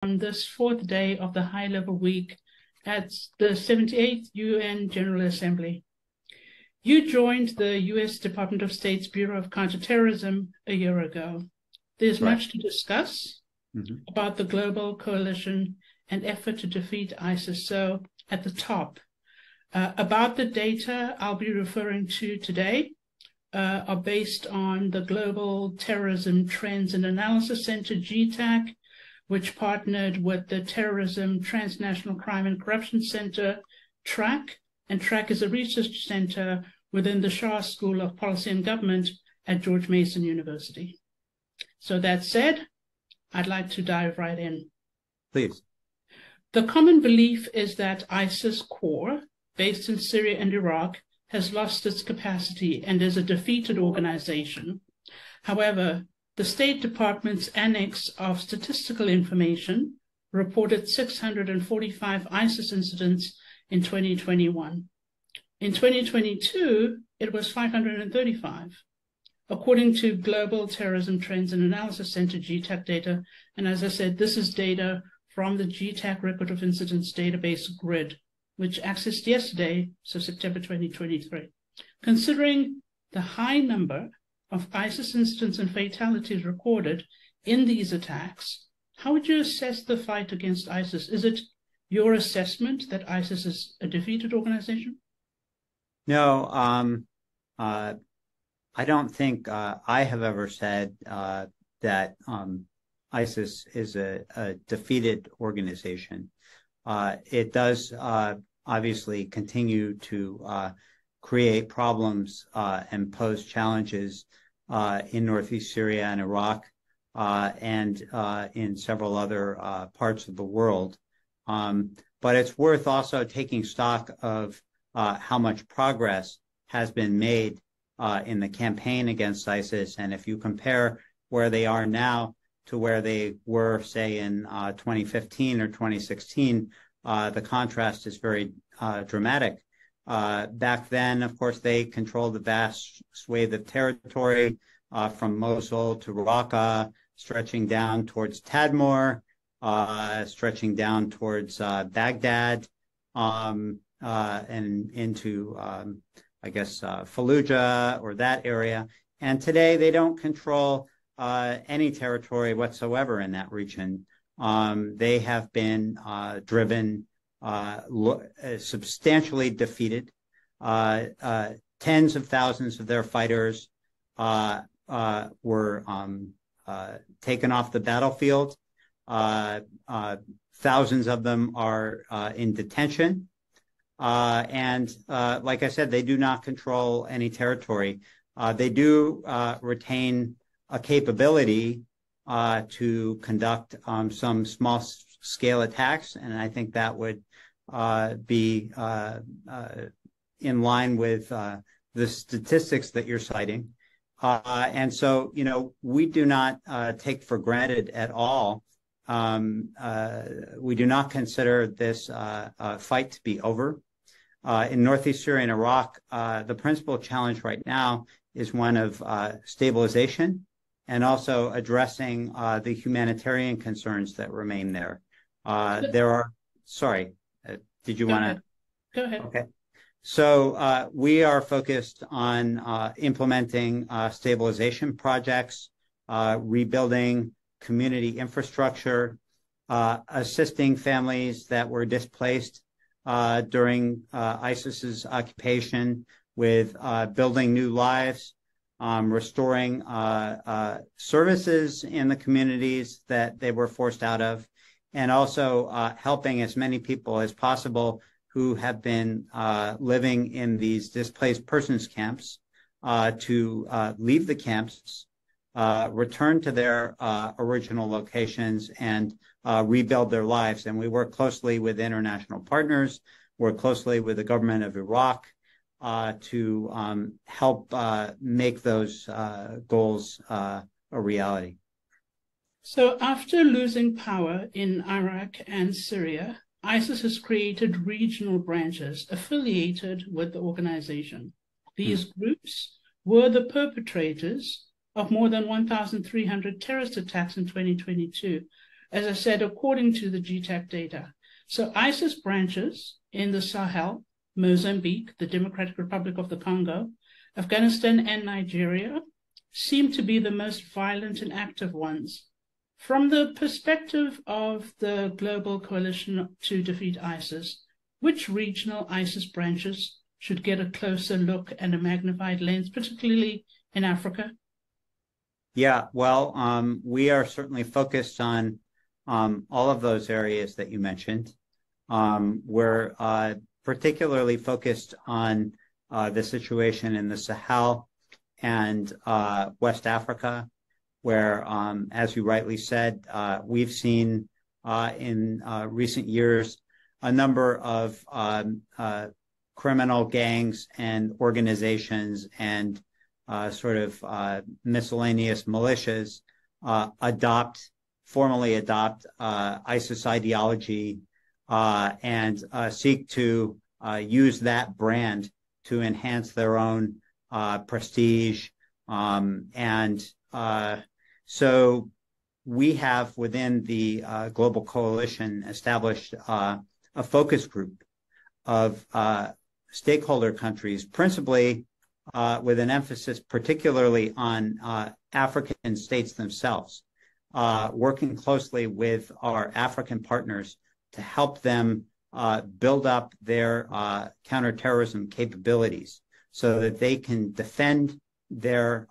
On this fourth day of the high-level week at the 78th UN General Assembly. You joined the U.S. Department of State's Bureau of Counterterrorism a year ago. There's much to discuss about the global coalition and effort to defeat ISIS. So at the top, about the data I'll be referring to today are based on the Global Terrorism Trends and Analysis Center, GTAC, which partnered with the Terrorism, Transnational Crime and Corruption Center, TRAC, and TRAC is a research center within the Shah School of Policy and Government at George Mason University. So that said, I'd like to dive right in. Please. The common belief is that ISIS core, based in Syria and Iraq, has lost its capacity and is a defeated organization. However, the State Department's Annex of Statistical Information reported 645 ISIS incidents in 2021. In 2022, it was 535, according to Global Terrorism Trends and Analysis Center GTAC data. And as I said, this is data from the GTAC Record of Incidents Database Grid, which accessed yesterday, so September 2023. Considering the high number of ISIS incidents and fatalities recorded in these attacks, how would you assess the fight against ISIS? Is it your assessment that ISIS is a defeated organization? No, I don't think I have ever said that ISIS is a defeated organization. It does obviously continue to create problems and pose challenges in Northeast Syria and Iraq and in several other parts of the world. But it's worth also taking stock of how much progress has been made in the campaign against ISIS. And if you compare where they are now to where they were, say, in 2015 or 2016, the contrast is very dramatic. Back then, of course, they controlled a vast swathe of territory from Mosul to Raqqa, stretching down towards Tadmor, stretching down towards Baghdad, and into, Fallujah or that area. And today they don't control any territory whatsoever in that region. They have been driven, substantially defeated. Tens of thousands of their fighters were taken off the battlefield. Thousands of them are in detention. And like I said, they do not control any territory. They do retain a capability to conduct some small-scale attacks, and I think that would be in line with the statistics that you're citing. And so, we do not take for granted at all. We do not consider this fight to be over. In Northeast Syria and Iraq, the principal challenge right now is one of stabilization and also addressing the humanitarian concerns that remain there. Did you want to? Go ahead. Okay. So we are focused on implementing stabilization projects, rebuilding community infrastructure, assisting families that were displaced during ISIS's occupation with building new lives, restoring services in the communities that they were forced out of, and also helping as many people as possible who have been living in these displaced persons camps to leave the camps, return to their original locations, and rebuild their lives. And we work closely with international partners, work closely with the government of Iraq to help make those goals a reality. So after losing power in Iraq and Syria, ISIS has created regional branches affiliated with the organization. These groups were the perpetrators of more than 1,300 terrorist attacks in 2022. as I said, according to the GTAC data. So ISIS branches in the Sahel, Mozambique, the Democratic Republic of the Congo, Afghanistan, and Nigeria seem to be the most violent and active ones. From the perspective of the global coalition to defeat ISIS, which regional ISIS branches should get a closer look and a magnified lens, particularly in Africa? Yeah, well, we are certainly focused on all of those areas that you mentioned. We're particularly focused on the situation in the Sahel and West Africa, where, as you rightly said, we've seen in recent years a number of criminal gangs and organizations and sort of miscellaneous militias formally adopt ISIS ideology and seek to use that brand to enhance their own prestige. So we have within the global coalition established a focus group of stakeholder countries, principally with an emphasis particularly on African states themselves, working closely with our African partners to help them build up their counterterrorism capabilities so that they can defend their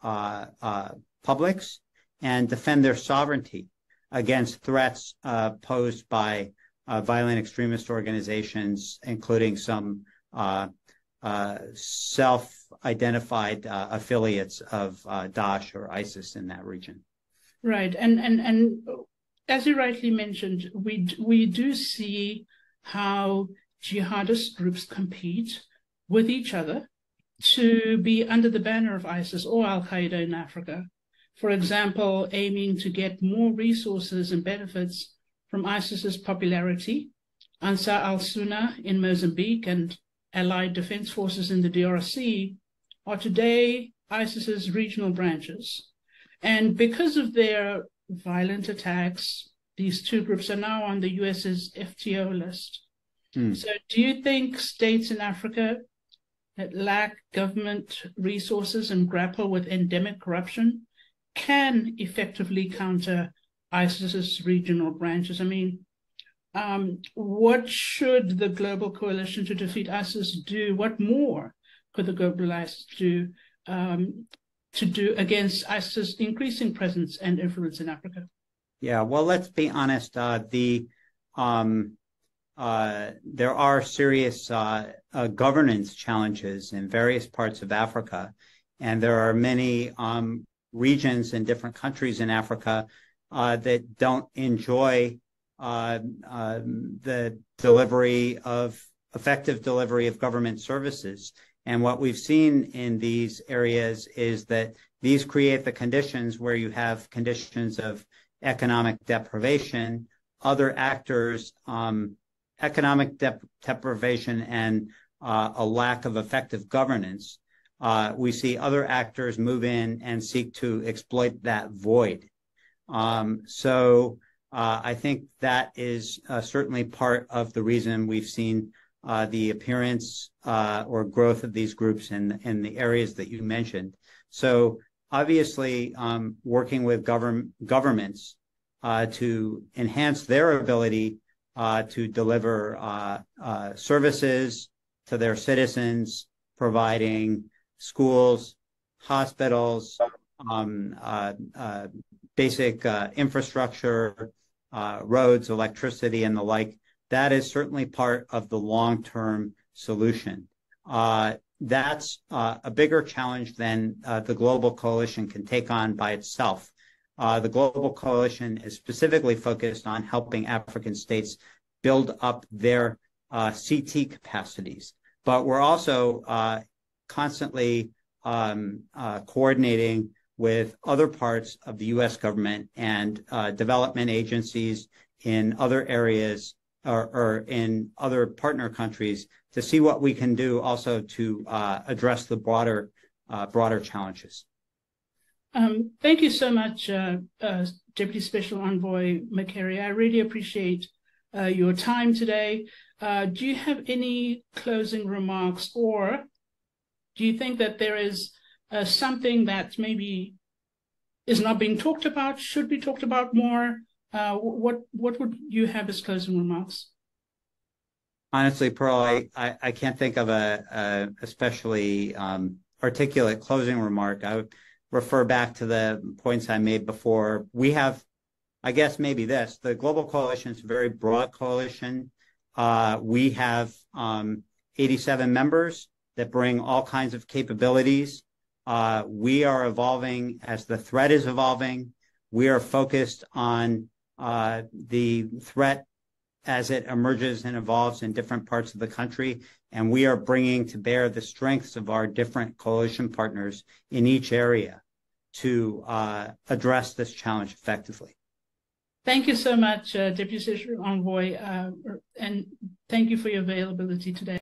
publics and defend their sovereignty against threats posed by violent extremist organizations, including some self-identified affiliates of Daesh or ISIS in that region. Right, and as you rightly mentioned, we do see how jihadist groups compete with each other to be under the banner of ISIS or Al-Qaeda in Africa. For example, aiming to get more resources and benefits from ISIS's popularity. Ansar al-Sunnah in Mozambique and allied defense forces in the DRC are today ISIS's regional branches. And because of their violent attacks, these two groups are now on the US's FTO list. So do you think states in Africa that lack government resources and grapple with endemic corruption can effectively counter ISIS's regional branches? I mean, what should the global coalition to defeat ISIS do? What more could the global ISIS do to do against ISIS's increasing presence and influence in Africa? Yeah, well, let's be honest. There are serious governance challenges in various parts of Africa, and there are many regions and different countries in Africa that don't enjoy the effective delivery of government services. And what we've seen in these areas is that these create the conditions where you have conditions of economic deprivation, other actors, economic deprivation, and a lack of effective governance. We see other actors move in and seek to exploit that void. So I think that is certainly part of the reason we've seen the appearance or growth of these groups in the areas that you mentioned. So obviously, working with governments to enhance their ability to deliver services to their citizens, providing schools, hospitals, basic infrastructure, roads, electricity, and the like. That is certainly part of the long-term solution. That's a bigger challenge than the global coalition can take on by itself. The global coalition is specifically focused on helping African states build up their CT capacities. But we're also constantly coordinating with other parts of the U.S. government and development agencies in other areas or in other partner countries to see what we can do also to address the broader challenges. Thank you so much, Deputy Special Envoy McCary. I really appreciate your time today. Do you have any closing remarks, or do you think that there is something that maybe is not being talked about, should be talked about more? What would you have as closing remarks? Honestly, Pearl, I can't think of a especially articulate closing remark. I would refer back to the points I made before. We have, I guess, maybe this. The Global Coalition is a very broad coalition. We have 87 members that bring all kinds of capabilities. We are evolving as the threat is evolving. We are focused on the threat as it emerges and evolves in different parts of the country. And we are bringing to bear the strengths of our different coalition partners in each area to address this challenge effectively. Thank you so much, Deputy Special Envoy, and thank you for your availability today.